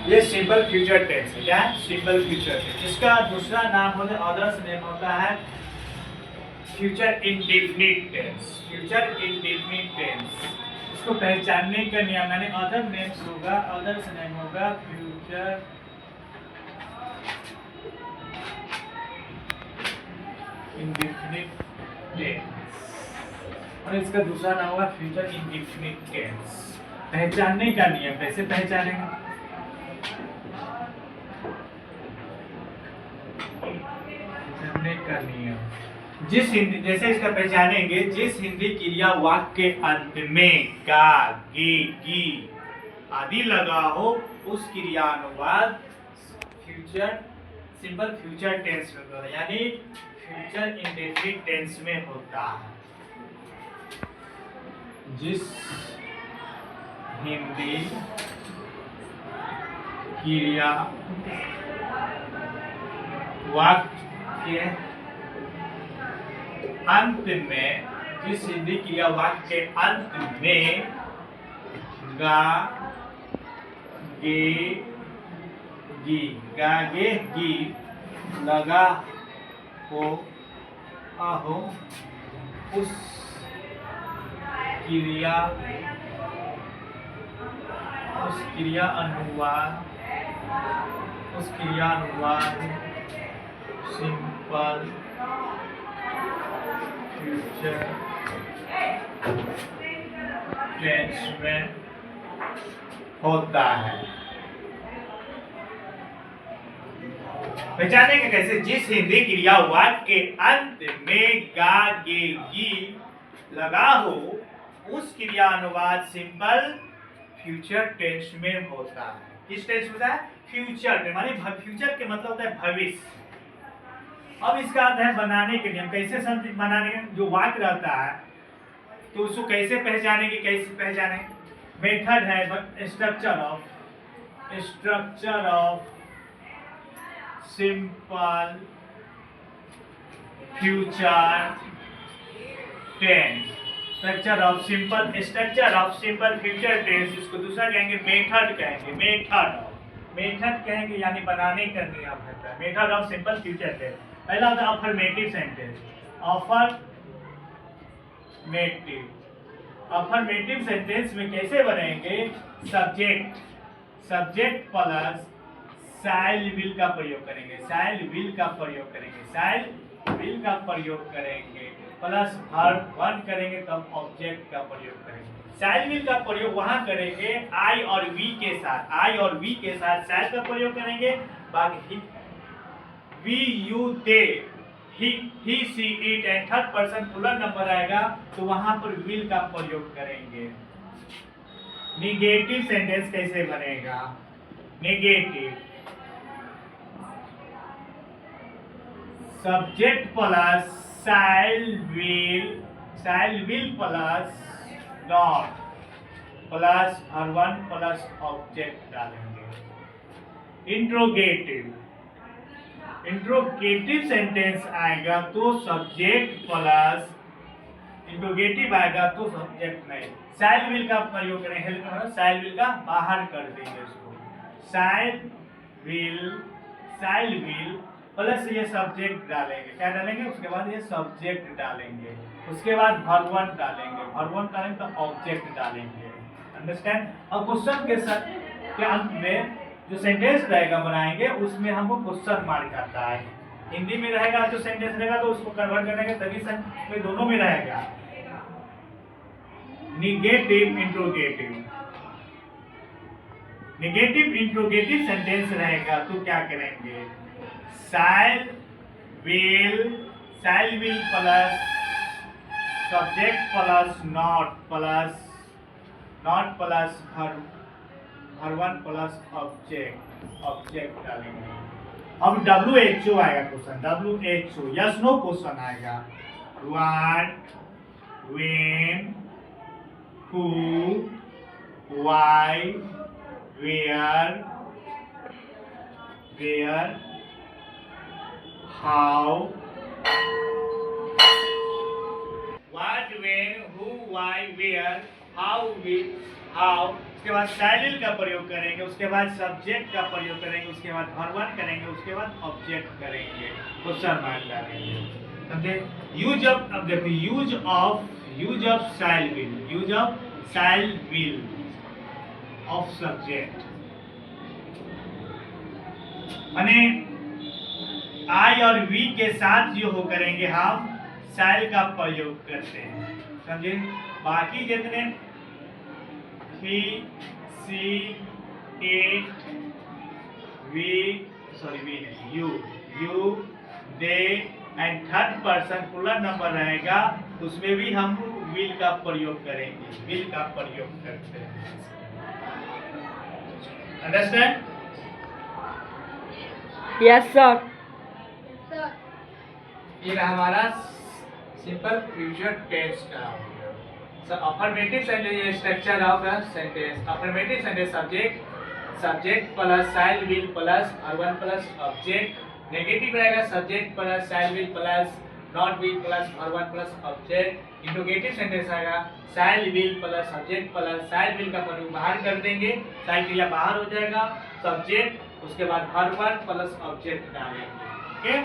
ये simple future tense है। क्या है? Simple future tense. इसका दूसरा नाम होता है, अदर्स नेम होता है future indefinite tense. Future indefinite tense, इसको पहचानने का नियम यानी अदर नेम्स होगा, अदर्स नेम होगा फ्यूचर इंडेफिनिट टेंस और इसका दूसरा नाम होगा फ्यूचर इंडेफिनिट टेंस। पहचानने का नियम कैसे पहचानेंगे? पहचानने का नियम, जिस हिंदी, जैसे इसका पहचानेंगे, जिस हिंदी क्रिया वाक्य के अंत में का, गे, गी आदि लगा हो उस क्रियानुवाद फ्यूचर सिंपल फ्यूचर टेंस में होता है, यानी फ्यूचर इंडेफिनिट टेंस में होता है। जिस हिंदी क्रिया वाक्य के अंत में, जिस हिंदी क्रिया वाक्य के अंत में गा, गे, गी, गा, गे, गी लगा हो आहो उस क्रिया अनुवाद सिंपल फ्यूचर टेंस में होता है। पहचाने के कैसे? जिस हिंदी क्रिया वाक्य के अंत में गा, गे, गी लगा हो उस क्रिया अनुवाद सिंपल फ्यूचर टेंस में होता है। किस टेंस होता है? फ्यूचर, माने फ्यूचर के मतलब होता है भविष्य। अब इसका अर्थ है बनाने के नियम। कैसे बनाने के, जो वाक्य रहता है तो उसको कैसे पहचानेंगे? कैसे पहचाने? मेथड है structure of simple future tense. Structure of simple future tense, इसको दूसरा कहेंगे मेथड कहेंगे। मेथड कहेंगे यानी बनाने का नियम है। Method of simple future tense. पहला होता है अफर्मेटिव सेंटेंस। अफर्मेटिव सेंटेंस में कैसे बनेंगे? सब्जेक्ट प्लस शैल विल का प्रयोग करेंगे प्लस वर्ब वन करेंगे, तब ऑब्जेक्ट का प्रयोग करेंगे। शैल विल का प्रयोग वहां करेंगे आई और वी के साथ शैल का प्रयोग करेंगे। बाकी we, you, they, he, she, it and third person plural number आएगा तो वहां पर विल का प्रयोग करेंगे। निगेटिव सेंटेंस कैसे बनेगा? Negative subject plus shell will plus not plus verb one plus object डालेंगे। इंट्रोगेटिव सेंटेंस आएगा तो सब्जेक्ट प्लस इंट्रोगेटिव आएगा तो सब्जेक्ट नहीं। शैल विल का प्रयोग करेंगे, शैल विल का बाहर कर देंगे इसको। शैल विल प्लस ये सब्जेक्ट डालेंगे। क्या डालेंगे? उसके बाद ये सब्जेक्ट डालेंगे, उसके बाद वर्ब वन डालेंगे तो ऑब्जेक्ट डालेंगे। अंडरस्टैंड? और क्वेश्चन के अंत में जो सेंटेंस रहेगा बनाएंगे उसमें हमको क्वेश्चन मार्क आता है। हिंदी में रहेगा जो सेंटेंस रहेगा तो उसको कन्वर्ट करने का तभी दोनों में रहेगा। निगेटिव इंट्रोगेटिव सेंटेंस रहेगा तो क्या करेंगे? Shall will plus subject plus not plus verb one plus object डालेंगे। अब WHO आएगा question, WHO yes no question आएगा। What, when, who, why, where, how. What, when, who, why, where, how, which, how, उसके बाद शैल will का प्रयोग करेंगे, उसके बाद सब्जेक्ट का प्रयोग करेंगे, उसके बाद वर्ब वन करेंगे, उसके बाद ऑब्जेक्ट करेंगे, क्वेश्चन मार्क डालेंगे। समझे? यूज ऑफ, अब देखो use of shell will, use of shell will of subject माने आई और वी के साथ जो हो करेंगे हम शैल का प्रयोग करते हैं। समझे? बाकी जितने he, she, it, we नहीं, you, they and third person plural number रहेगा, उसमें भी हम will का प्रयोग करेंगे, will का प्रयोग करते हैं। अंडरस्टैंड? Yes sir. ये हमारा सिंपल फ्यूचर टेंस का हो गया। So affirmative sentence structure of the sentence. Affirmative sentence subject plus shall will plus verb plus object. Negative रहेगा subject plus shall will plus not will plus verb plus object. Interrogative sentence आएगा shall will plus subject plus shall will का प्रयोग बाहर कर देंगे, shall क्रिया बाहर हो जाएगा, subject उसके बाद verb plus object डालेंगे। ओके?